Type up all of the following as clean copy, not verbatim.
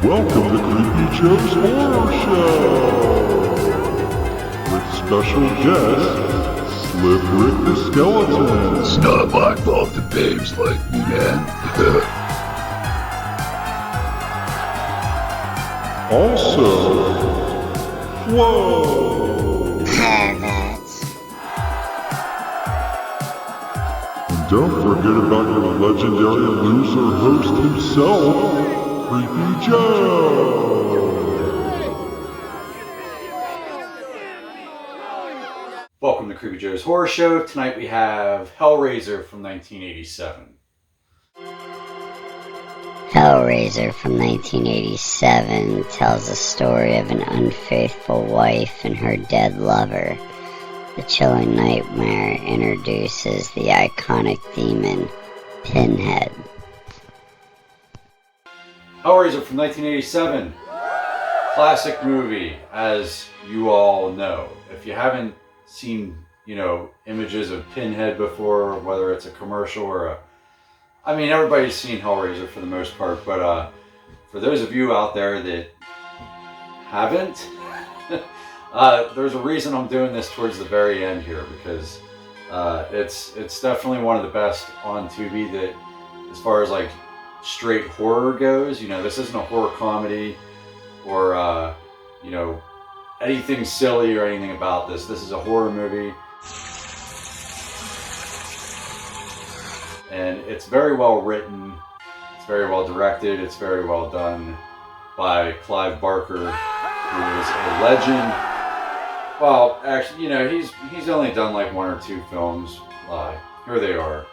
Welcome to Creepy Joe's Horror Show! With special guest, Slip Rick the Skeleton. It's not my fault the babes like me, man. Also, Flo! And don't forget about your legendary loser host himself, Creepy Joe! Welcome to Creepy Joe's Horror Show. Tonight we have Hellraiser from 1987. Hellraiser from 1987 tells the story of an unfaithful wife and her dead lover. The chilling nightmare introduces the iconic demon, Pinhead. Hellraiser from 1987. Classic movie, as you all know. If you haven't seen, images of Pinhead before, whether it's a commercial or everybody's seen Hellraiser for the most part, but for those of you out there that haven't, there's a reason I'm doing this towards the very end here, because it's definitely one of the best on Tubi that, as far as like straight horror goes. This isn't a horror comedy or anything silly or anything about this. This is a horror movie. And it's very well written, it's very well directed, it's very well done by Clive Barker, who is a legend. Well, actually, he's only done like one or two films. Here they are.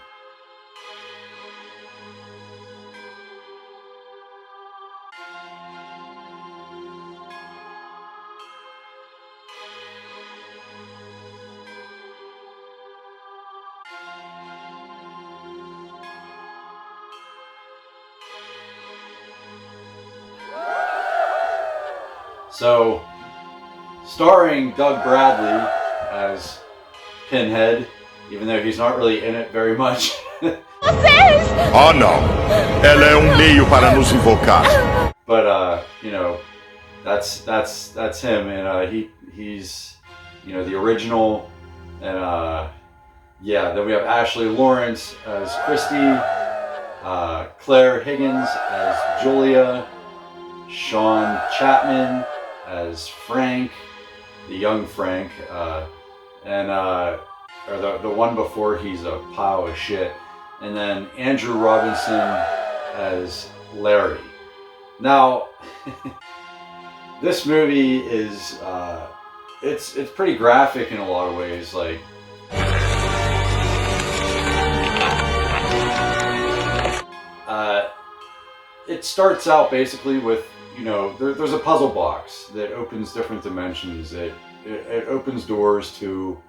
So, starring Doug Bradley as Pinhead, even though he's not really in it very much. Oh não! Ela é meio para nos invocar. But that's him, and he's the original, and then we have Ashley Lawrence as Christy, Claire Higgins as Julia, Sean Chapman as Frank, the young Frank, or the one before he's a pile of shit, and then Andrew Robinson as Larry. Now, this movie is it's pretty graphic in a lot of ways. Like, it starts out basically with there's a puzzle box that opens different dimensions. It opens doors to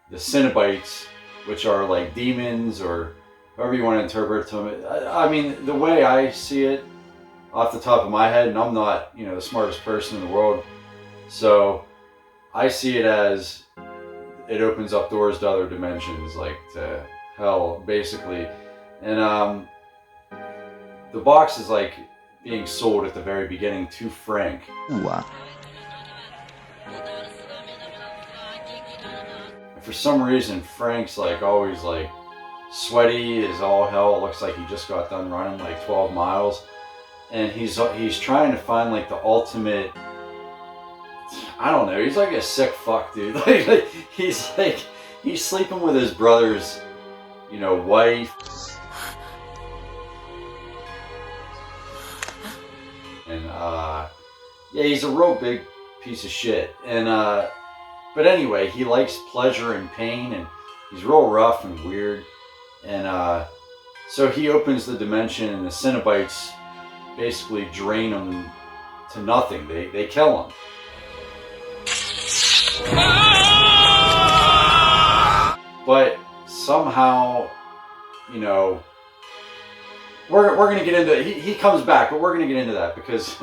the Cenobites, which are like demons, or however you want to interpret them. I mean, the way I see it off the top of my head, and I'm not the smartest person in the world, so I see it as it opens up doors to other dimensions, like to hell, basically. And the box is like being sold at the very beginning to Frank. Wow. And for some reason, Frank's like always like sweaty as all hell. It looks like he just got done running like 12 miles. And he's trying to find like the ultimate, I don't know, he's like a sick fuck, dude. He's sleeping with his brother's, wife. And he's a real big piece of shit. And but anyway, he likes pleasure and pain, and he's real rough and weird. And so he opens the dimension, and the Cenobites basically drain him to nothing. They kill him. But somehow, we're going to get into it. He comes back, but we're going to get into that because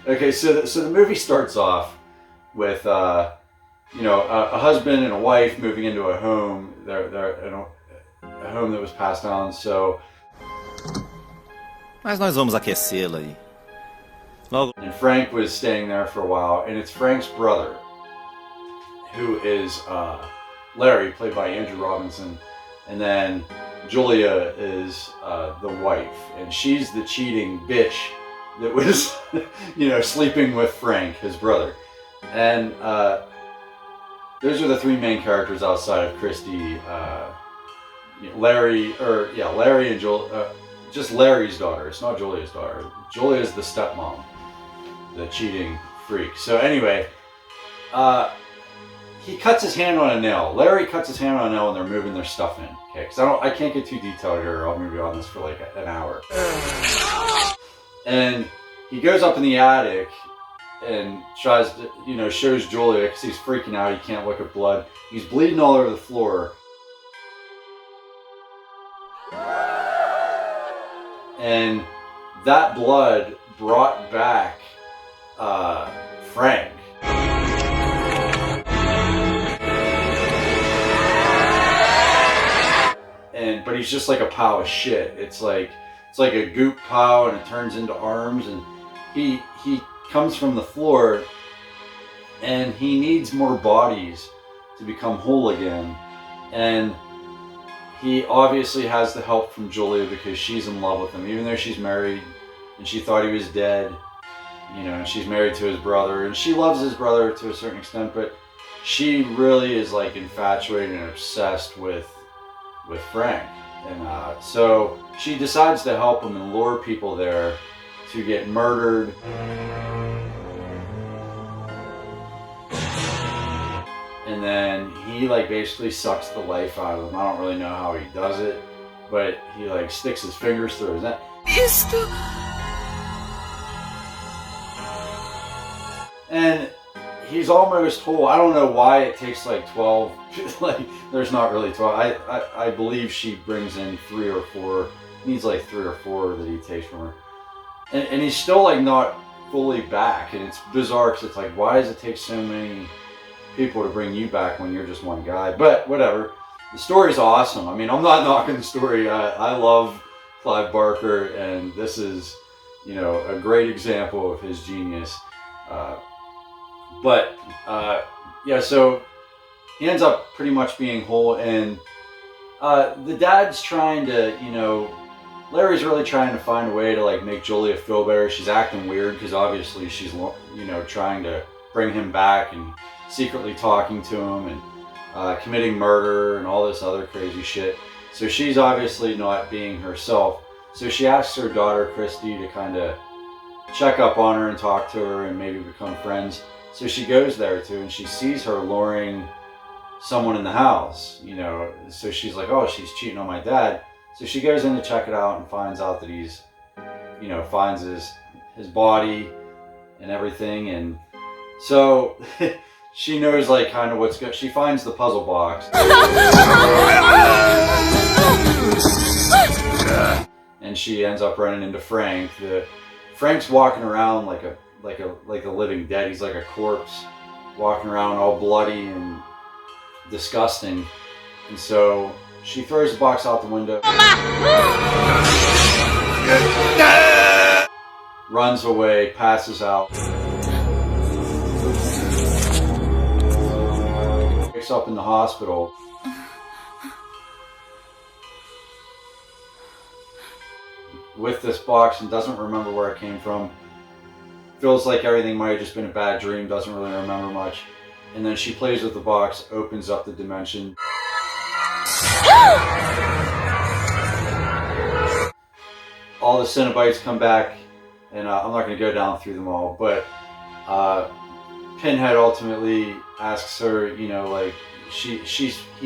okay, so the movie starts off with a husband and a wife moving into a home. They're in a home that was passed down. So Mas nós vamos aquecê-la aí. And Frank was staying there for a while, and it's Frank's brother, who is Larry, played by Andrew Robinson, and then Julia is the wife, and she's the cheating bitch that was, sleeping with Frank, his brother. And those are the three main characters outside of Christy. Larry and Julia, just Larry's daughter. It's not Julia's daughter. Julia's the stepmom, the cheating freak. So anyway, he cuts his hand on a nail. Larry cuts his hand on a nail when they're moving their stuff in. Okay, because I can't get too detailed here. I'll be on this for like an hour. And he goes up in the attic and tries to, shows Julia, because he's freaking out. He can't look at blood. He's bleeding all over the floor. And that blood brought back Frank. But he's just like a pile of shit. It's like a goop pile, and it turns into arms, and he comes from the floor, and he needs more bodies to become whole again. And he obviously has the help from Julia, because she's in love with him, even though she's married and she thought he was dead, and she's married to his brother, and she loves his brother to a certain extent, but she really is like infatuated and obsessed with Frank. And so she decides to help him and lure people there to get murdered. And then he basically sucks the life out of him. I don't really know how he does it, but he sticks his fingers through his neck. And he's almost whole. I don't know why it takes 12. There's not really 12. I believe she brings in 3 or 4. Needs 3 or 4 that he takes from her. And he's still not fully back. And it's bizarre, because it's why does it take so many people to bring you back when you're just one guy? But whatever. The story's awesome. I mean, I'm not knocking the story. I love Clive Barker, and this is, a great example of his genius. So he ends up pretty much being whole, and the dad's trying to, Larry's really trying to find a way to make Julia feel better. She's acting weird, because obviously she's, trying to bring him back and secretly talking to him and committing murder and all this other crazy shit. So she's obviously not being herself. So she asks her daughter Christy to kind of check up on her and talk to her and maybe become friends. So she goes there too, and she sees her luring someone in the house, so she's like, oh, she's cheating on my dad. So she goes in to check it out and finds out that he's, finds his body and everything. And so she knows kind of what's good. She finds the puzzle box. And she ends up running into Frank. Frank's walking around like a living dead. He's like a corpse, walking around all bloody and disgusting. And so she throws the box out the window, runs away, passes out, wakes up in the hospital. With this box and doesn't remember where it came from. Feels like everything might have just been a bad dream, doesn't really remember much. And then she plays with the box, opens up the dimension. All the Cenobites come back, and I'm not going to go down through them all, but Pinhead ultimately asks her, he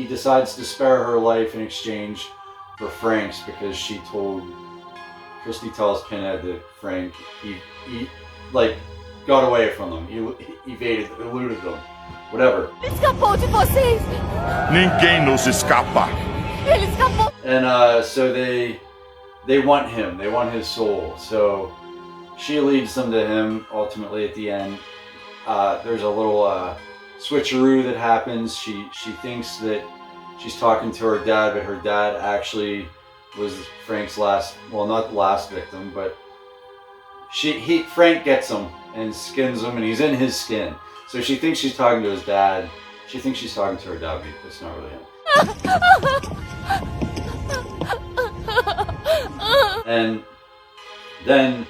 decides to spare her life in exchange for Frank's, because Christy tells Pinhead that Frank got away from them, eluded them, whatever. Escapou de vocês! Ninguém nos escapa. Ele escapou! And so they want him, they want his soul. So she leads them to him ultimately at the end. There's a little switcheroo that happens. She thinks that she's talking to her dad, but her dad actually was Frank's not the last victim, but Frank gets him and skins him, and he's in his skin. So she thinks she's talking to his dad. She thinks she's talking to her dad, but it's not really him. And then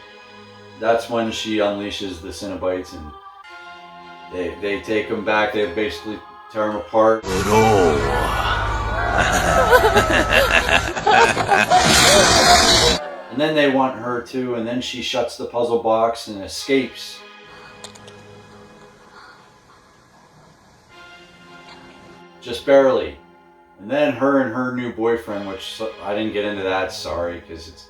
that's when she unleashes the Cenobites, and they take him back. They basically tear him apart. And then they want her to, and then she shuts the puzzle box and escapes. Just barely. And then her and her new boyfriend, which I didn't get into that, sorry, because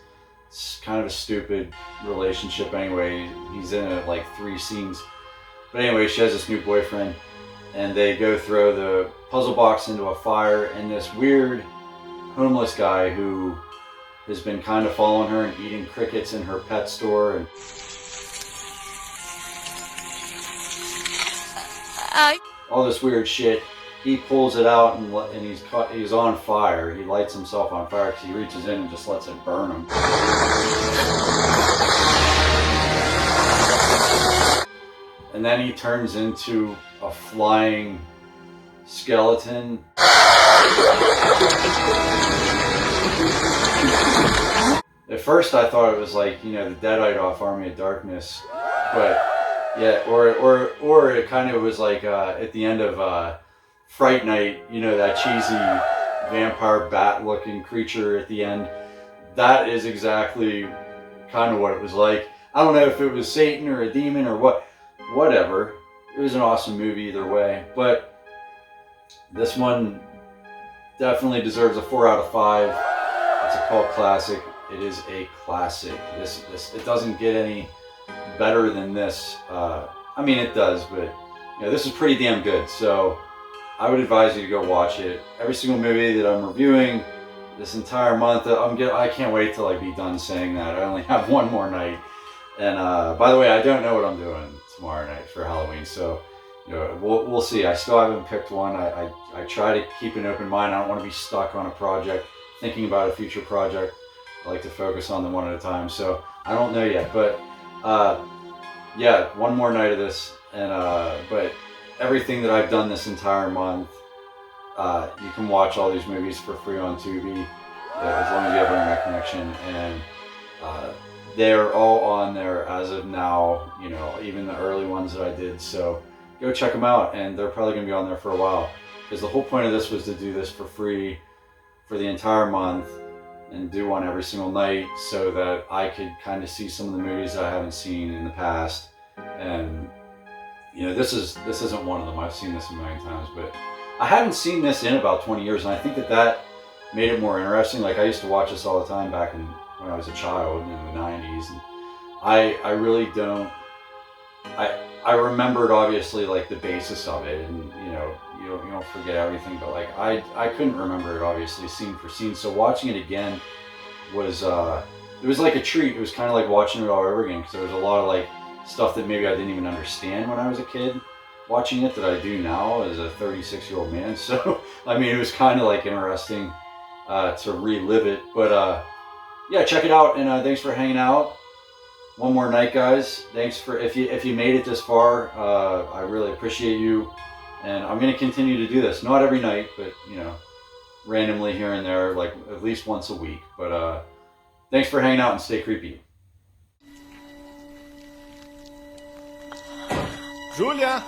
it's kind of a stupid relationship anyway. He's in it like 3 scenes. But anyway, she has this new boyfriend, and they go throw the puzzle box into a fire, and this weird homeless guy who has been kind of following her and eating crickets in her pet store and all this weird shit. He pulls it out and he's on fire. He lights himself on fire because he reaches in and just lets it burn him. And then he turns into a flying skeleton. At first I thought it was like, you know, the Deadite off Army of Darkness, but yeah, or it kind of was like at the end of Fright Night, you know, that cheesy vampire bat looking creature at the end. That is exactly kind of what it was like. I don't know if it was Satan or a demon or whatever. It was an awesome movie either way, but this one definitely deserves a 4 out of 5. It's a cult classic. It is a classic. This it doesn't get any better than this. I mean, it does, but you know, this is pretty damn good. So I would advise you to go watch it. Every single movie that I'm reviewing this entire month, I can't wait till I be done saying that. I only have one more night. And by the way, I don't know what I'm doing tomorrow night for Halloween, so you know, we'll see. I still haven't picked one. I try to keep an open mind. I don't want to be stuck on a project, thinking about a future project. I like to focus on them one at a time. So I don't know yet, but yeah, one more night of this, and but everything that I've done this entire month, you can watch all these movies for free on Tubi, as long as you have internet connection, and they're all on there as of now, you know, even the early ones that I did, so go check them out, and they're probably going to be on there for a while, because the whole point of this was to do this for free for the entire month, and do one every single night, so that I could kind of see some of the movies that I haven't seen in the past, and you know, this isn't one of them. I've seen this a million times, but I haven't seen this in about 20 years, and I think that made it more interesting. Like, I used to watch this all the time back when I was a child in the 90s, and I really don't. I remembered obviously like the basis of it, and you know, you don't forget everything, but like I couldn't remember it obviously scene for scene. So watching it again was it was like a treat. It was kind of like watching it all over again, because there was a lot of like stuff that maybe I didn't even understand when I was a kid watching it that I do now as a 36-year-old man. So I mean, it was kind of like interesting to relive it. But yeah, check it out, and thanks for hanging out. One more night, guys. Thanks for if you made it this far. I really appreciate you, and I'm gonna continue to do this. Not every night, but you know, randomly here and there, like at least once a week. But thanks for hanging out, and stay creepy. Julia!